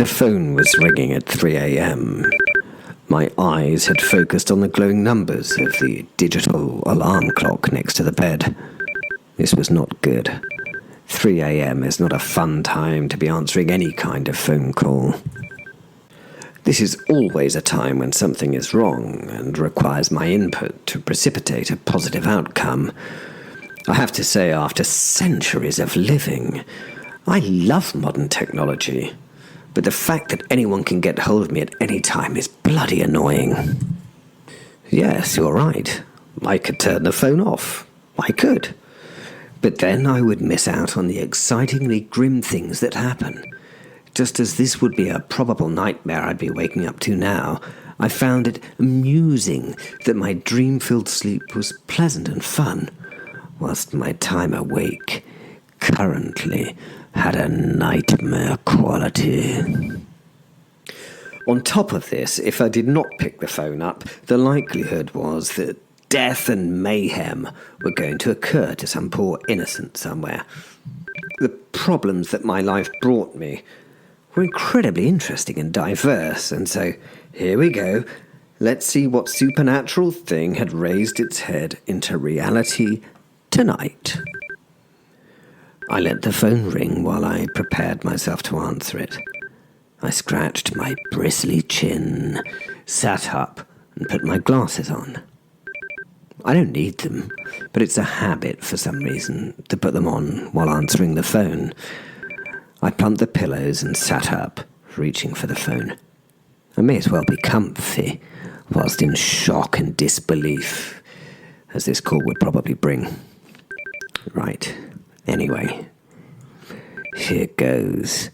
The phone was ringing at 3 a.m. My eyes had focused on the glowing numbers of the digital alarm clock next to the bed. This was not good. 3 a.m. is not a fun time to be answering any kind of phone call. This is always a time when something is wrong and requires my input to precipitate a positive outcome. I have to say, after centuries of living, I love modern technology, but the fact that anyone can get hold of me at any time is bloody annoying. Yes, you're right. I could turn the phone off. I could. But then I would miss out on the excitingly grim things that happen. Just as this would be a probable nightmare I'd be waking up to now, I found it amusing that my dream-filled sleep was pleasant and fun, whilst my time awake currently had a nightmare quality. On top of this, if I did not pick the phone up, the likelihood was that death and mayhem were going to occur to some poor innocent somewhere. The problems that my life brought me were incredibly interesting and diverse, and so here we go. Let's see what supernatural thing had raised its head into reality tonight. I let the phone ring while I prepared myself to answer it. I scratched my bristly chin, sat up, and put my glasses on. I don't need them, but it's a habit for some reason to put them on while answering the phone. I plumped the pillows and sat up, reaching for the phone. I may as well be comfy, whilst in shock and disbelief, as this call would probably bring. Right, anyway, here goes,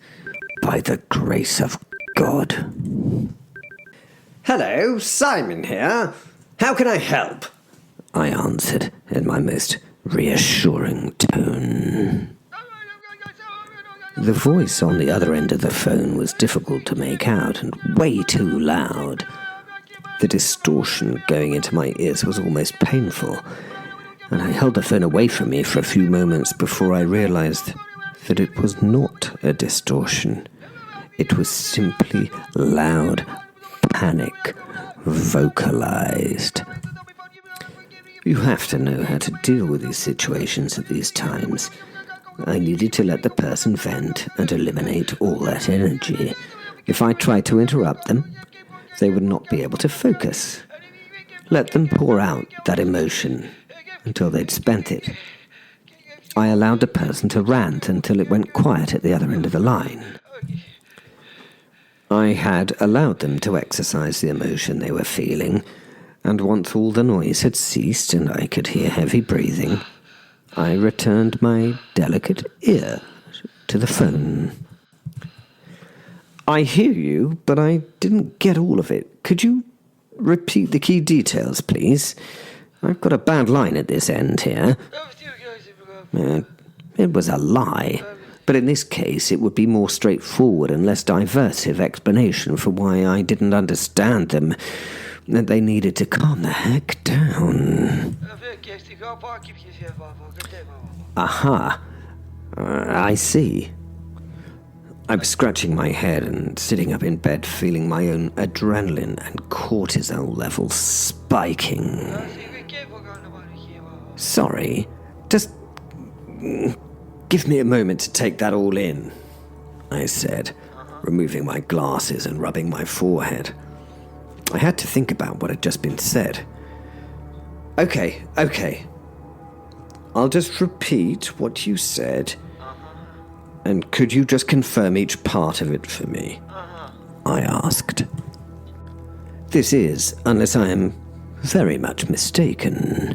by the grace of God. Hello, Simon here. How can I help? I answered in my most reassuring tone. The voice on the other end of the phone was difficult to make out and way too loud. The distortion going into my ears was almost painful, and I held the phone away from me for a few moments before I realized that it was not a distortion. It was simply loud panic, vocalized. You have to know how to deal with these situations at these times. I needed to let the person vent and eliminate all that energy. If I tried to interrupt them, they would not be able to focus. Let them pour out that emotion until they'd spent it. I allowed the person to rant until it went quiet at the other end of the line. I had allowed them to exercise the emotion they were feeling, and once all the noise had ceased and I could hear heavy breathing, I returned my delicate ear to the phone. I hear you, but I didn't get all of it. Could you repeat the key details, please? I've got a bad line at this end here. It was a lie, but in this case it would be more straightforward and less diversive explanation for why I didn't understand them, that they needed to calm the heck down. Aha. I see. I was scratching my head and sitting up in bed, feeling my own adrenaline and cortisol levels spiking. Sorry, just give me a moment to take that all in, I said, removing my glasses and rubbing my forehead. I had to think about what had just been said. Okay. I'll just repeat what you said, and could you just confirm each part of it for me? I asked. This is, unless I am very much mistaken,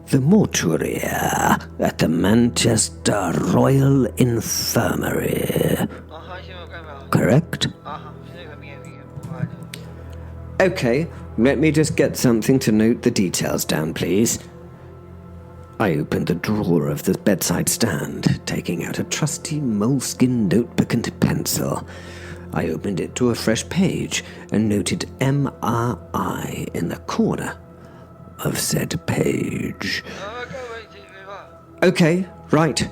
the mortuary at the Manchester Royal Infirmary. Correct? Okay, let me just get something to note the details down, please. I opened the drawer of the bedside stand, taking out a trusty moleskin notebook and pencil. I opened it to a fresh page and noted MRI in the corner of said page. Okay, right.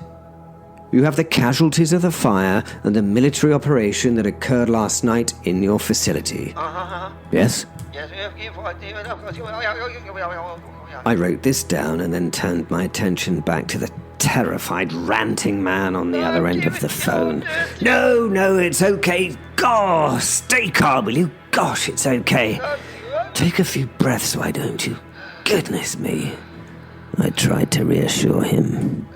You have the casualties of the fire and the military operation that occurred last night in your facility. Yes? I wrote this down and then turned my attention back to the terrified, ranting man on the other end of the phone. No, it's okay. Gosh, stay calm, will you? Gosh, it's okay. Take a few breaths, why don't you? Goodness me. I tried to reassure him,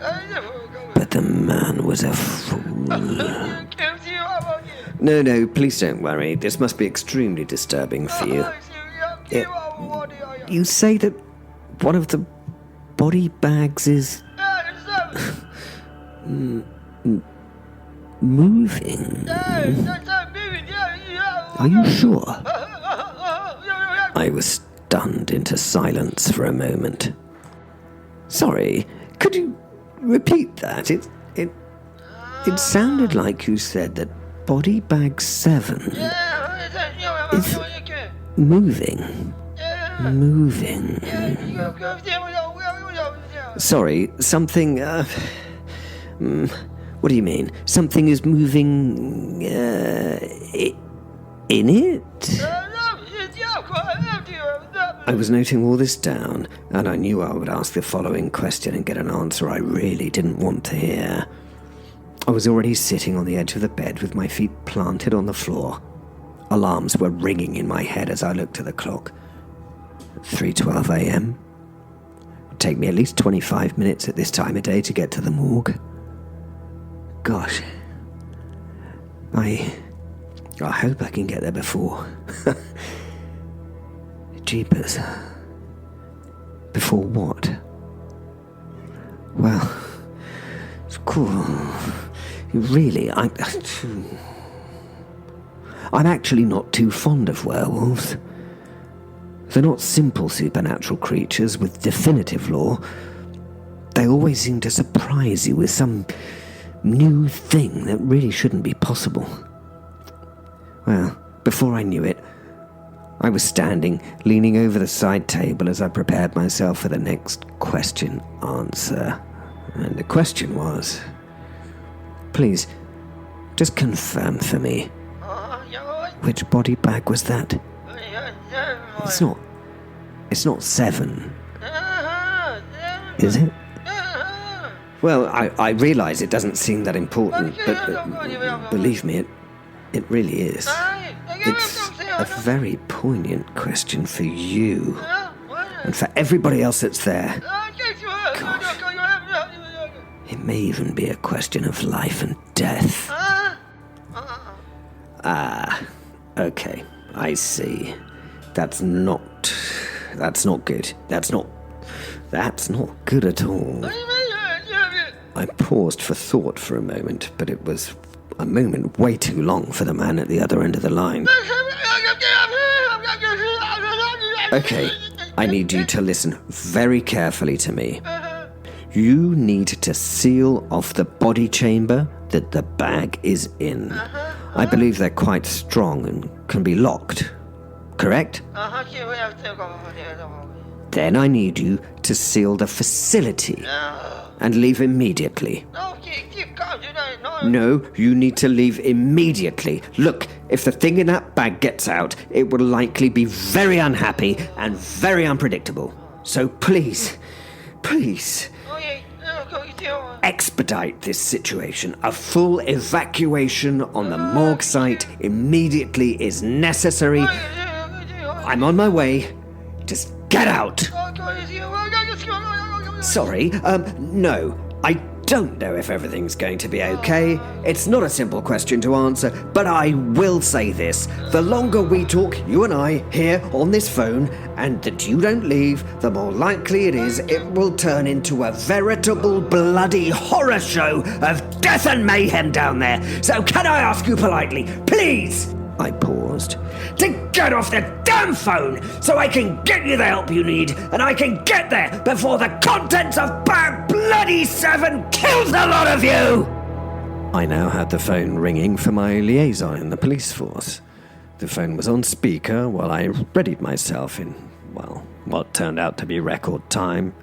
but the man was a fool. No, please don't worry. This must be extremely disturbing for you. You say that one of the body bags is moving. Are you sure? I was stunned into silence for a moment. Sorry, could you repeat that? It sounded like you said that body bag 7 is moving. Sorry, something, what do you mean? Something is moving, in it? I was noting all this down, and I knew I would ask the following question and get an answer I really didn't want to hear. I was already sitting on the edge of the bed with my feet planted on the floor. Alarms were ringing in my head as I looked at the clock. 3:12 a.m. It would take me at least 25 minutes at this time of day to get to the morgue. Gosh. I hope I can get there before. Jeepers. Before what? Well, it's cool. Really, I'm actually not too fond of werewolves. They're not simple supernatural creatures with definitive lore. They always seem to surprise you with some new thing that really shouldn't be possible. Well, before I knew it, I was standing, leaning over the side table as I prepared myself for the next question-answer. And the question was, please, just confirm for me, which body bag was that? It's not 7, is it? Well, I realise it doesn't seem that important, but believe me, it really is. It's a very poignant question for you, and for everybody else that's there. Gosh, it may even be a question of life and death. Okay, I see. That's not good. That's not good at all. I paused for thought for a moment, but it was a moment way too long for the man at the other end of the line. Okay, I need you to listen very carefully to me. You need to seal off the body chamber that the bag is in. I believe they're quite strong and can be locked. Correct? Then I need you to seal the facility and leave immediately. No, you need to leave immediately. Look, if the thing in that bag gets out, it will likely be very unhappy and very unpredictable. So please, expedite this situation. A full evacuation on the morgue site immediately is necessary. I'm on my way. Just get out. Sorry, no. I don't know if everything's going to be okay. It's not a simple question to answer, but I will say this. The longer we talk, you and I, here on this phone, and that you don't leave, the more likely it is it will turn into a veritable bloody horror show of death and mayhem down there. So can I ask you politely, please? I paused. To get off the damn phone so I can get you the help you need, and I can get there before the contents of bag bloody 7 kills the lot of you! I now had the phone ringing for my liaison in the police force. The phone was on speaker while I readied myself in, well, what turned out to be record time.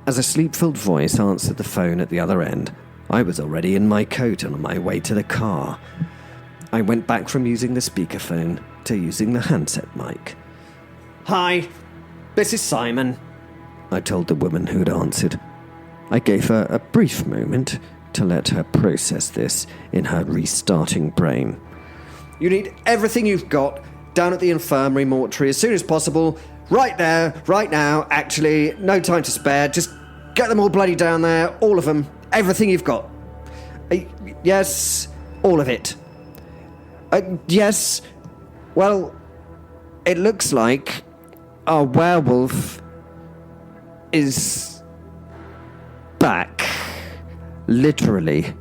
As a sleep-filled voice answered the phone at the other end, I was already in my coat and on my way to the car. I went back from using the speakerphone to using the handset mic. "Hi, this is Simon," I told the woman who'd answered. I gave her a brief moment to let her process this in her restarting brain. "You need everything you've got down at the infirmary mortuary as soon as possible. Right there, right now, actually. No time to spare. Just get them all bloody down there. All of them. Everything you've got." "Yes, all of it." "Yes. Well, it looks like our werewolf is back. Literally.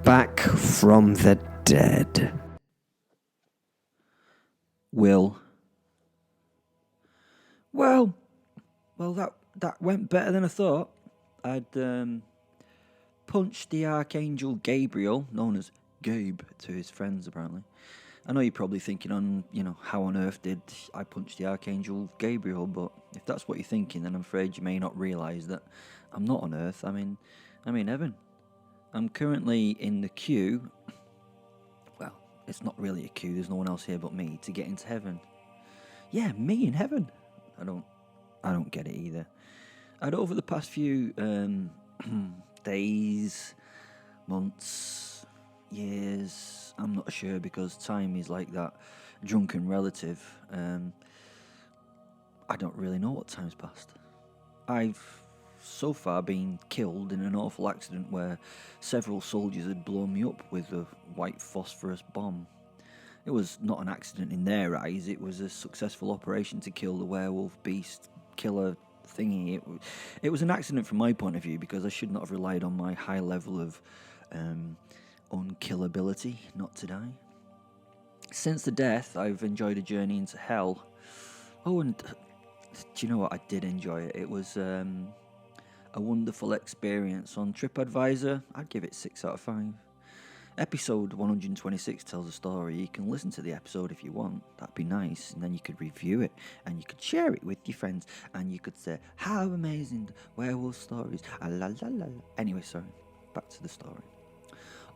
Back from the dead." Will. Well, that went better than I thought. I'd punched the Archangel Gabriel, known as Gabe to his friends apparently. I know you're probably thinking how on earth did I punch the Archangel Gabriel, but if that's what you're thinking, then I'm afraid you may not realise that I'm not on earth, I'm in heaven. I'm currently in the queue. Well, it's not really a queue, there's no one else here but me to get into heaven. Yeah, me in heaven. I don't get it either. Over the past few days, months, years, I'm not sure, because time is like that drunken relative. I don't really know what time's passed. I've so far been killed in an awful accident where several soldiers had blown me up with a white phosphorus bomb. It was not an accident in their eyes, it was a successful operation to kill the werewolf beast killer thingy. It was an accident from my point of view, because I should not have relied on my high level of unkillability not to die. Since the death, I've enjoyed a journey into hell. Oh, and do you know what? I did enjoy it. It was a wonderful experience. On TripAdvisor, I'd give it 6 out of 5. Episode 126 tells a story. You can listen to the episode if you want. That'd be nice. And then you could review it, and you could share it with your friends, and you could say, "How amazing, werewolf stories. La la la." Anyway, sorry. Back to the story.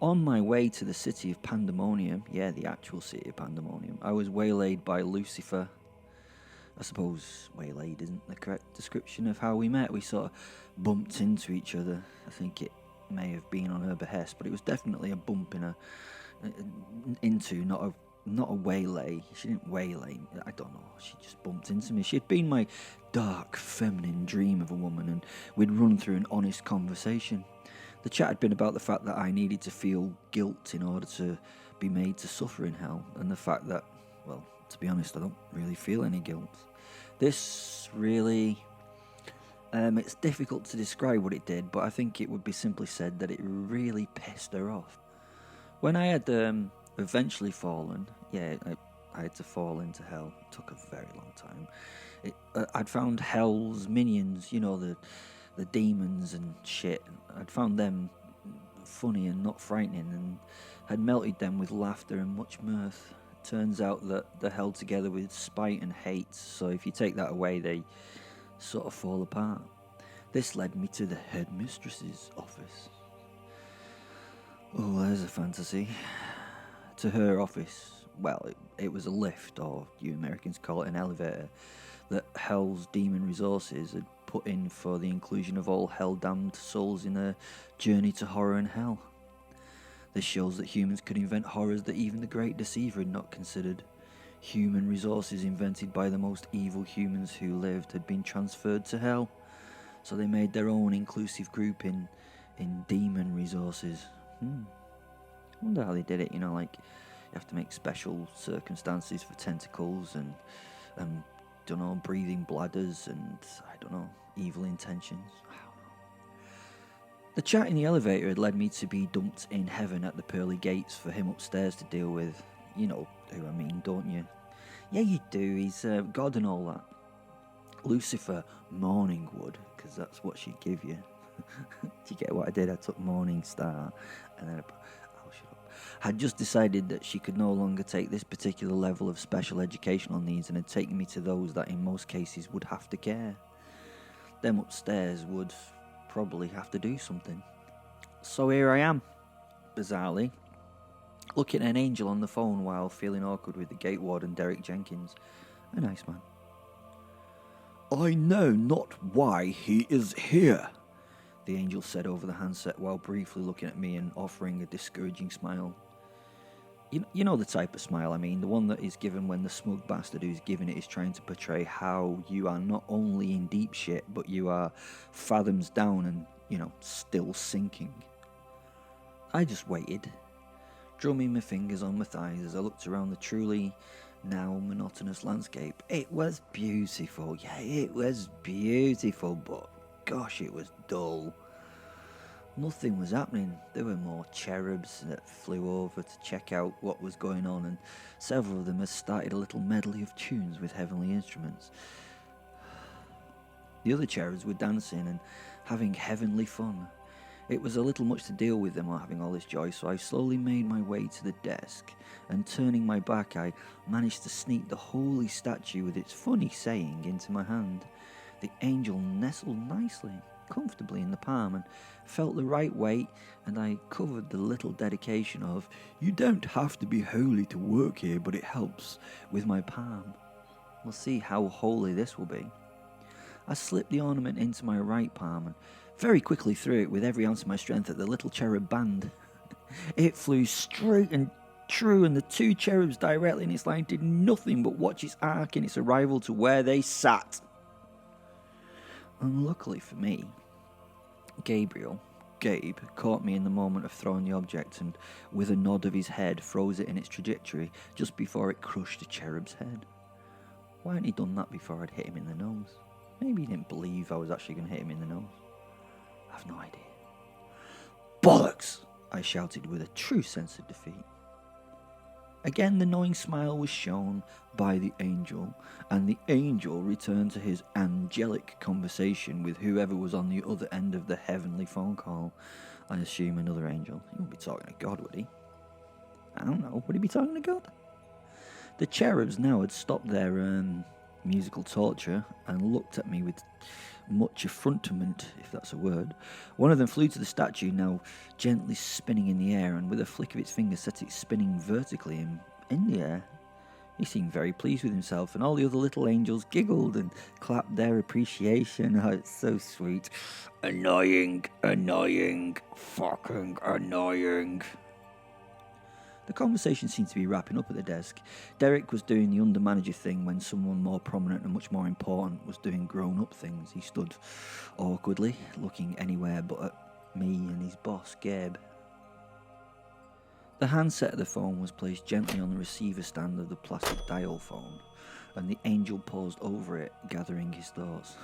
On my way to the city of Pandemonium, yeah, the actual city of Pandemonium, I was waylaid by Lucifer. I suppose waylaid isn't the correct description of how we met. We sort of bumped into each other. I think it may have been on her behest, but it was definitely a bump not a waylay. She didn't waylay. I don't know. She just bumped into me. She had been my dark, feminine dream of a woman, and we'd run through an honest conversation. The chat had been about the fact that I needed to feel guilt in order to be made to suffer in hell, and the fact that, well, to be honest, I don't really feel any guilt. This really... it's difficult to describe what it did, but I think it would be simply said that it really pissed her off. When I had eventually fallen, I had to fall into hell. It took a very long time. I'd found hell's minions, the demons and shit. I'd found them funny and not frightening, and had melted them with laughter and much mirth. Turns out that they're held together with spite and hate, so if you take that away, they sort of fall apart. This led me to the headmistress's office. Oh, there's a fantasy. To her office. Well, it was a lift, or you Americans call it an elevator, that Hell's Demon Resources had put in for the inclusion of all hell-damned souls in a journey to horror and hell. This shows that humans could invent horrors that even the Great Deceiver had not considered. Human resources invented by the most evil humans who lived had been transferred to hell, so they made their own inclusive group in demon resources. I wonder how they did it, like you have to make special circumstances for tentacles and breathing bladders and, evil intentions. The chat in the elevator had led me to be dumped in heaven at the pearly gates for him upstairs to deal with. You know who I mean, don't you? Yeah, you do. He's God and all that. Lucifer Morningwood, because that's what she'd give you. Do you get what I did? I took Morning Star, and then shut up. Had just decided that she could no longer take this particular level of special educational needs, and had taken me to those that in most cases would have to care. Them upstairs would probably have to do something. So here I am, bizarrely, looking at an angel on the phone while feeling awkward with the gate warden Derek Jenkins. A nice man. "I know not why he is here," the angel said over the handset while briefly looking at me and offering a discouraging smile. You know the type of smile I mean, the one that is given when the smug bastard who's giving it is trying to portray how you are not only in deep shit, but you are fathoms down and, still sinking. I just waited, drumming my fingers on my thighs as I looked around the truly now monotonous landscape. It was beautiful, it was beautiful, but gosh, it was dull. Nothing was happening. There were more cherubs that flew over to check out what was going on, and several of them had started a little medley of tunes with heavenly instruments. The other cherubs were dancing and having heavenly fun. It was a little much to deal with them having all this joy, so I slowly made my way to the desk, and turning my back, I managed to sneak the holy statue with its funny saying into my hand. The angel nestled nicely, comfortably in the palm, and felt the right weight, and I covered the little dedication of, "You don't have to be holy to work here, but it helps," with my palm. We'll see how holy this will be. I slipped the ornament into my right palm and very quickly threw it with every ounce of my strength at the little cherub band. It flew straight and true, and the two cherubs directly in its line did nothing but watch its arc in its arrival to where they sat. Unluckily for me, Gabe, caught me in the moment of throwing the object and, with a nod of his head, froze it in its trajectory just before it crushed the cherub's head. Why hadn't he done that before I'd hit him in the nose? Maybe he didn't believe I was actually going to hit him in the nose. I've no idea. "Bollocks!" I shouted with a true sense of defeat. Again, the knowing smile was shown by the angel, and the angel returned to his angelic conversation with whoever was on the other end of the heavenly phone call. I assume another angel. He wouldn't be talking to God, would he? I don't know. Would he be talking to God? The cherubs now had stopped their musical torture and looked at me with much effrontement, if that's a word. One of them flew to the statue, now gently spinning in the air, and with a flick of its finger set it spinning vertically in the air. He seemed very pleased with himself, and all the other little angels giggled and clapped their appreciation. Oh, it's so sweet. Annoying, fucking annoying. The conversation seemed to be wrapping up at the desk. Derek was doing the under-manager thing when someone more prominent and much more important was doing grown-up things. He stood awkwardly, looking anywhere but at me and his boss, Gabe. The handset of the phone was placed gently on the receiver stand of the plastic dial phone, and the angel paused over it, gathering his thoughts.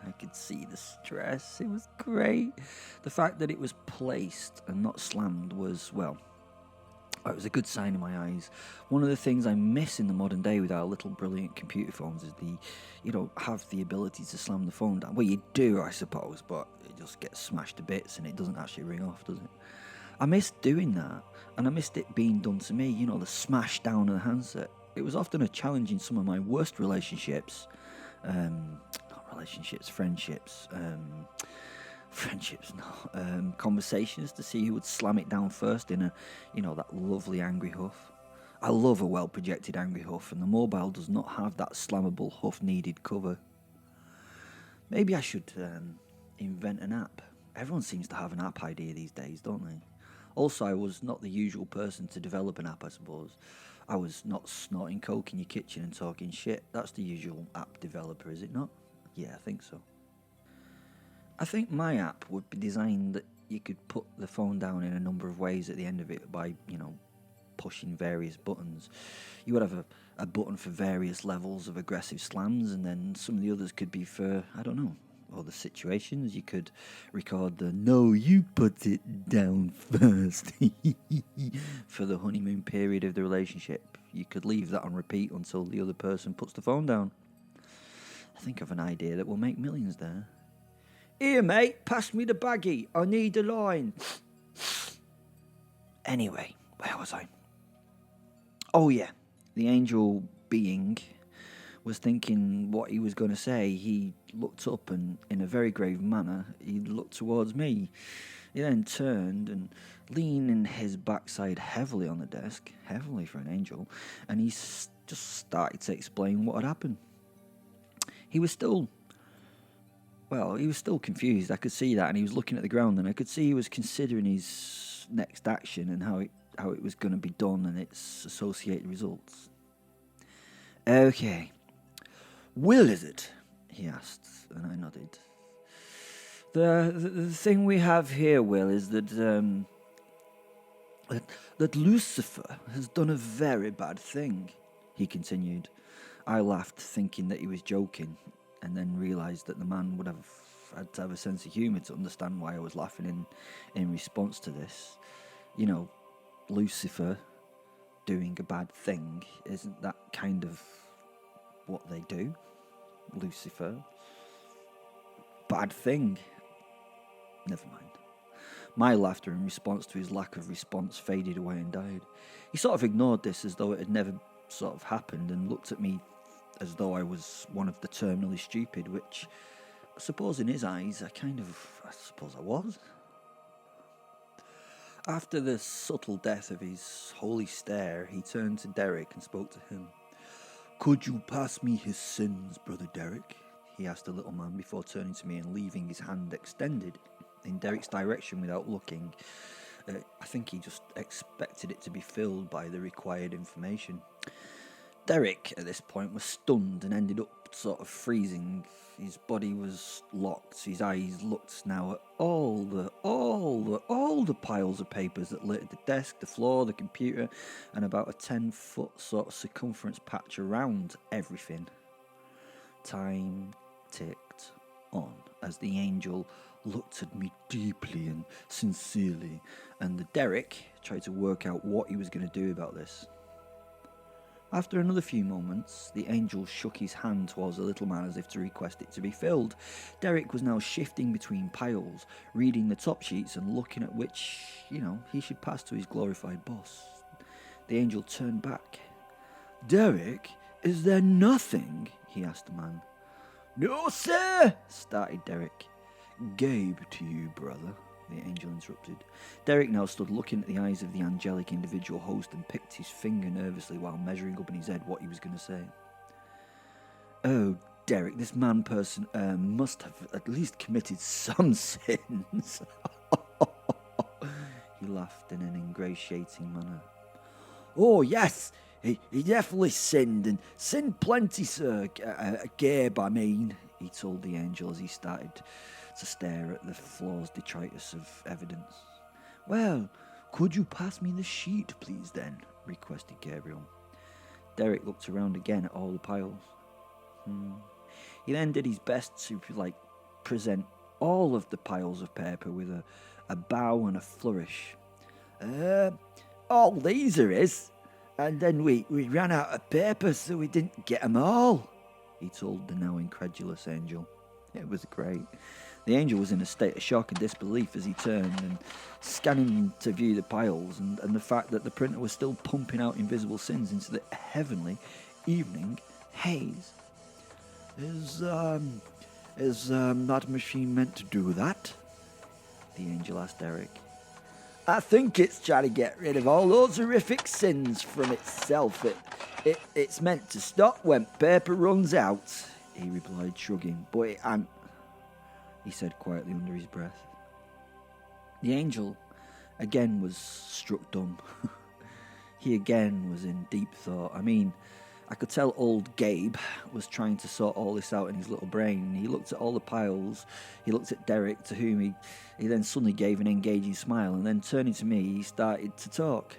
I could see the stress. It was great. The fact that it was placed and not slammed was, well, it was a good sign in my eyes. One of the things I miss in the modern day with our little brilliant computer phones is you don't have the ability to slam the phone down. Well, you do, I suppose, but it just gets smashed to bits and it doesn't actually ring off, does it? I missed doing that, and I missed it being done to me, the smash down of the handset. It was often a challenge in some of my worst relationships. Conversations to see who would slam it down first in that lovely angry huff. I love a well-projected angry huff, and the mobile does not have that slammable huff-needed cover. Maybe I should invent an app. Everyone seems to have an app idea these days, don't they? Also, I was not the usual person to develop an app, I suppose. I was not snorting coke in your kitchen and talking shit. That's the usual app developer, is it not? Yeah, I think so. I think my app would be designed that you could put the phone down in a number of ways at the end of it by, pushing various buttons. You would have a button for various levels of aggressive slams, and then some of the others could be for, other situations. You could record the "no, you put it down first" for the honeymoon period of the relationship. You could leave that on repeat until the other person puts the phone down. I think of an idea that will make millions there. "Here, mate, pass me the baggie. I need a line." Anyway, where was I? Oh yeah, the angel being was thinking what he was going to say. He looked up and, in a very grave manner, he looked towards me. He then turned and leaning his backside heavily on the desk, heavily for an angel, and he just started to explain what had happened. He was still confused. I could see that, and he was looking at the ground, and I could see he was considering his next action and how it was going to be done and its associated results. Okay. Will, is it? He asked, and I nodded. The thing we have here, Will, is that Lucifer has done a very bad thing, he continued. I laughed, thinking that he was joking, and then realised that the man would have had to have a sense of humour to understand why I was laughing in response to this. You know, Lucifer doing a bad thing, isn't that kind of what they do? Lucifer. Bad thing. Never mind. My laughter in response to his lack of response faded away and died. He sort of ignored this as though it had never sort of happened and looked at me as though I was one of the terminally stupid, which I suppose in his eyes I suppose I was. After the subtle death of his holy stare, he turned to Derek and spoke to him. "Could you pass me his sins, Brother Derek?" he asked the little man before turning to me and leaving his hand extended in Derek's direction without looking. I think he just expected it to be filled by the required information. Derek, at this point, was stunned and ended up sort of freezing. His body was locked. His eyes looked now at all the piles of papers that littered the desk, the floor, the computer, and about a 10-foot sort of circumference patch around everything. Time ticked on as the angel looked at me deeply and sincerely, and the Derek tried to work out what he was going to do about this. After another few moments, the angel shook his hand towards the little man as if to request it to be filled. Derek was now shifting between piles, reading the top sheets and looking at which, he should pass to his glorified boss. The angel turned back. "Derek, is there nothing?" he asked the man. "No, sir," started Derek. "Gabe to you, brother," the angel interrupted. Derek now stood looking at the eyes of the angelic individual host and picked his finger nervously while measuring up in his head what he was going to say. "Oh, Derek, this man-person must have at least committed some sins." He laughed in an ingratiating manner. "Oh, yes, he definitely sinned, and sinned plenty, sir. Gabe, I mean," he told the angel as he started to stare at the floor's detritus of evidence. "Well, could you pass me the sheet, please, then?" requested Gabriel. Derek looked around again at all the piles. He then did his best to, present all of the piles of paper with a bow and a flourish. "All these there is, and then we ran out of paper, so we didn't get 'em all," he told the now incredulous angel. It was great. The angel was in a state of shock and disbelief as he turned and scanning to view the piles and the fact that the printer was still pumping out invisible sins into the heavenly evening haze. Is that machine meant to do that?" the angel asked Eric. "I think it's trying to get rid of all those horrific sins from itself. It's meant to stop when paper runs out," he replied, shrugging. "But it ain't," he said quietly under his breath. The angel again was struck dumb. He again was in deep thought. I could tell old Gabe was trying to sort all this out in his little brain. He looked at all the piles. He looked at Derek, to whom he then suddenly gave an engaging smile, and then turning to me, he started to talk.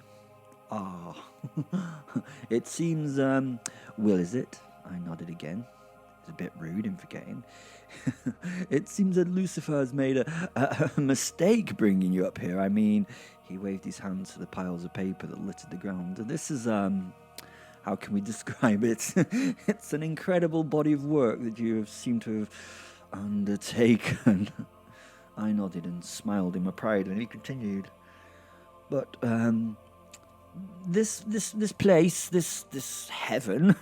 It seems, Will, is it?" I nodded again. It's a bit rude in forgetting. "It seems that Lucifer has made a mistake bringing you up here. He waved his hand to the piles of paper that littered the ground. "This is, how can we describe it? It's an incredible body of work that you seem to have undertaken." I nodded and smiled in my pride, and he continued. "But, this place, this heaven,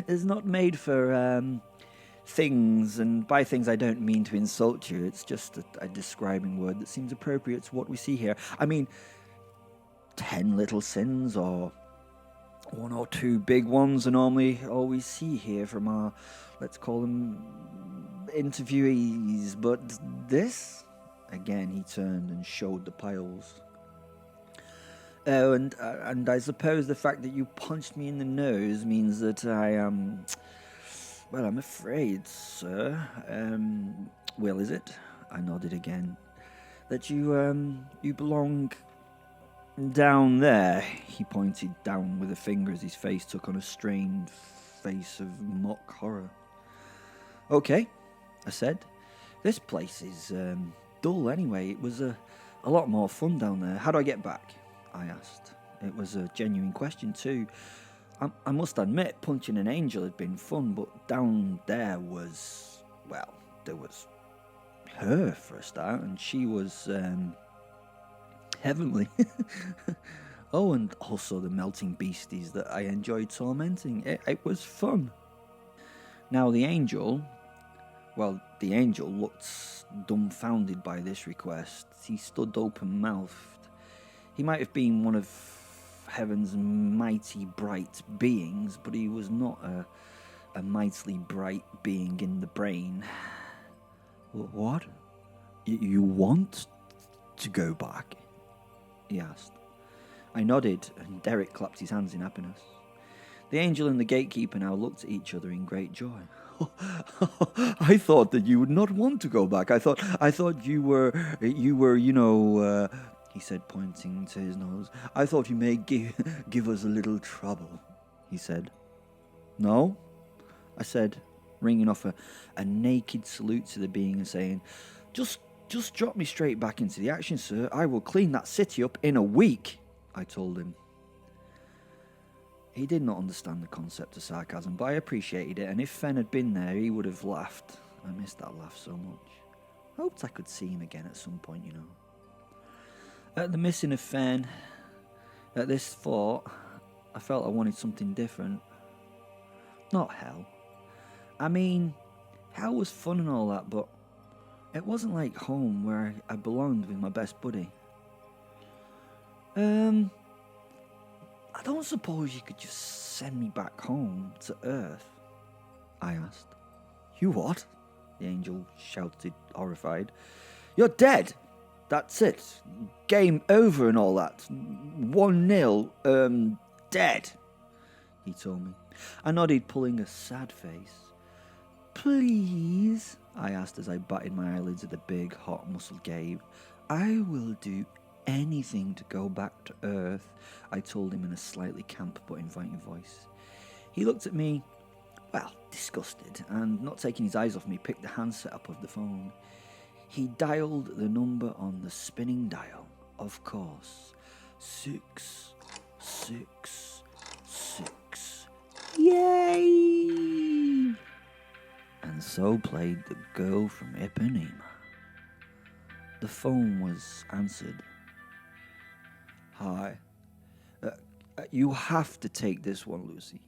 is not made for, things, and by things I don't mean to insult you, it's just a describing word that seems appropriate to what we see here. I mean, 10 little sins or 1 or 2 big ones are normally all we see here from our, let's call them, interviewees. But this, again, he turned and showed the piles. Oh, and I suppose the fact that you punched me in the nose means that I am... Well, I'm afraid, sir. Well, is it? I nodded again. That you belong down there. He pointed down with a finger as his face took on a strained face of mock horror. Okay, I said. This place is dull anyway. It was a lot more fun down there. How do I get back? I asked. It was a genuine question too. I must admit, punching an angel had been fun, but down there was, well, there was her for a start, and she was heavenly. Oh, and also the melting beasties that I enjoyed tormenting. It was fun. Now the angel looked dumbfounded by this request. He stood open-mouthed. He might have been one of heaven's mighty bright beings, but he was not a mightily bright being in the brain. What? You want to go back? He asked. I nodded, and Derek clapped his hands in happiness. The angel and the gatekeeper now looked at each other in great joy. I thought that you would not want to go back. I thought you were, he said, pointing to his nose. I thought you may give us a little trouble, he said. No, I said, ringing off a naked salute to the being and saying, Just drop me straight back into the action, sir. I will clean that city up in a week, I told him. He did not understand the concept of sarcasm, but I appreciated it, and if Fen had been there, he would have laughed. I missed that laugh so much. I hoped I could see him again at some point, At the missing of Fen, at this thought, I felt I wanted something different. Not hell. I mean, hell was fun and all that, but it wasn't like home where I belonged with my best buddy. I don't suppose you could just send me back home to Earth? I asked. You what? The angel shouted, horrified. You're dead! That's it. Game over and all that. 1-0, dead, he told me. I nodded, pulling a sad face. Please, I asked as I batted my eyelids at the big, hot muscle Gabe. I will do anything to go back to Earth, I told him in a slightly camp but inviting voice. He looked at me, well, disgusted, and not taking his eyes off me, picked the handset up of the phone. He dialed the number on the spinning dial, of course. 666. Yay! And so played the girl from Ipanema. The phone was answered. Hi. You have to take this one, Lucy.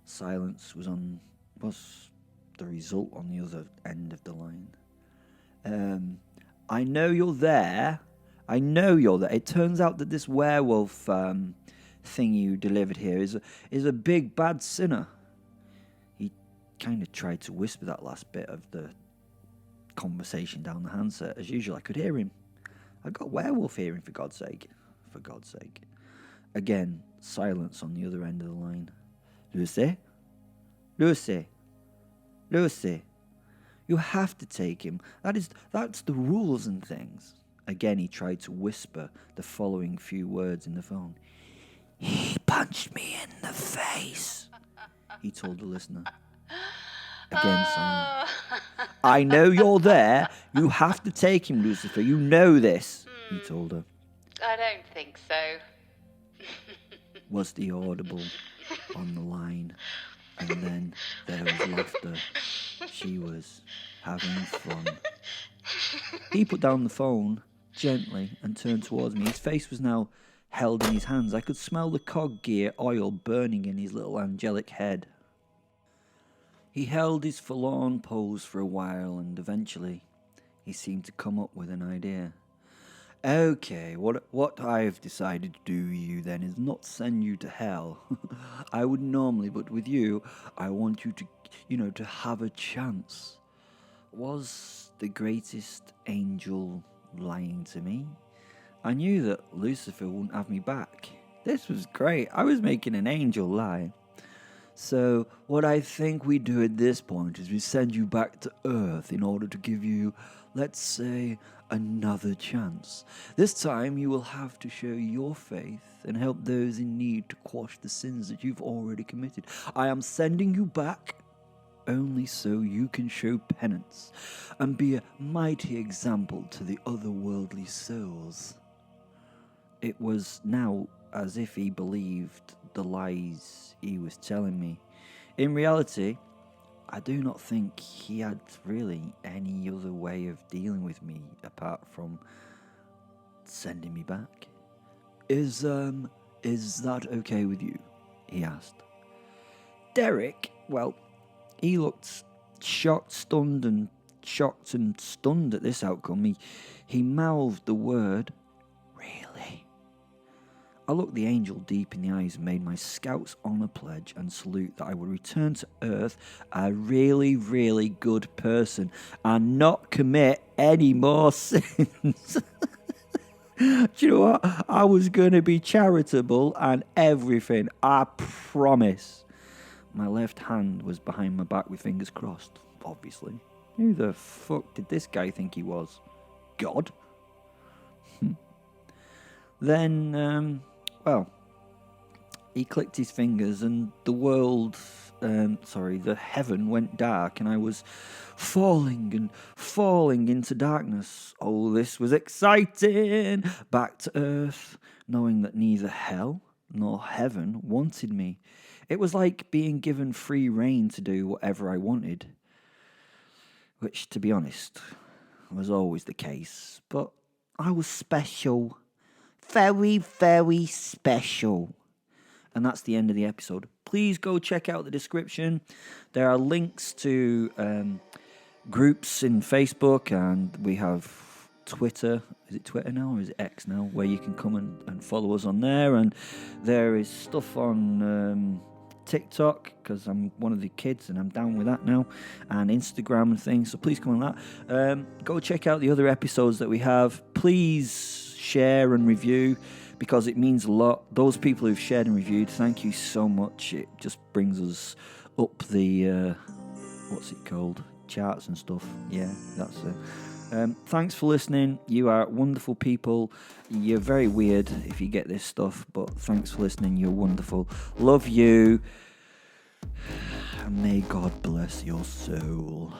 Silence was the result on the other end of the line. I know you're there. It turns out that this werewolf thing you delivered here is a big bad sinner. He kind of tried to whisper that last bit of the conversation down the handset. As usual, I could hear him. I got werewolf hearing, for God's sake. For God's sake. Again, silence on the other end of the line. Lucy? You have to take him. That's the rules and things. Again, he tried to whisper the following few words in the phone. He punched me in the face, he told the listener. Again, silence. I know you're there. You have to take him, Lucifer. You know this, he told her. I don't think so. Was the audible on the line. And then there was laughter. She was having fun. He put down the phone gently and turned towards me. His face was now held in his hands. I could smell the cog gear oil burning in his little angelic head. He held his forlorn pose for a while, and eventually he seemed to come up with an idea. Okay, what I've decided to do with you then is not send you to hell. I would normally, but with you, I want you to have a chance. Was the greatest angel lying to me? I knew that Lucifer wouldn't have me back. This was great. I was making an angel lie. So what I think we do at this point is we send you back to Earth in order to give you, let's say, another chance. This time you will have to show your faith and help those in need to quash the sins that you've already committed. I am sending you back only so you can show penance and be a mighty example to the otherworldly souls. It was now as if he believed the lies he was telling me. In reality, I do not think he had really any other way of dealing with me apart from sending me back. Is that okay with you? He asked. Derek, well, he looked shocked and stunned at this outcome. He mouthed the word, really? I looked the angel deep in the eyes and made my scout's honour pledge and salute that I would return to Earth a really, really good person and not commit any more sins. Do you know what? I was going to be charitable and everything, I promise. My left hand was behind my back with fingers crossed, obviously. Who the fuck did this guy think he was? God? Then, he clicked his fingers and the heaven went dark and I was falling into darkness. Oh, this was exciting! Back to Earth, knowing that neither hell nor heaven wanted me. It was like being given free rein to do whatever I wanted. Which, to be honest, was always the case. But I was special. Very, very special. And that's the end of the episode. Please go check out the description. There are links to groups in Facebook, and we have Twitter. Is it Twitter now or is it X now? Where you can come and follow us on there. And there is stuff on TikTok, because I'm one of the kids and I'm down with that now, and Instagram and things. So please come on that. Go check out the other episodes that we have. Please share and review, because it means a lot. Those people who've shared and reviewed, thank you so much. It just brings us up the charts and stuff. Yeah, that's it. Thanks for listening. You are wonderful people. You're very weird if you get this stuff, but thanks for listening. You're wonderful. Love you. And may God bless your soul.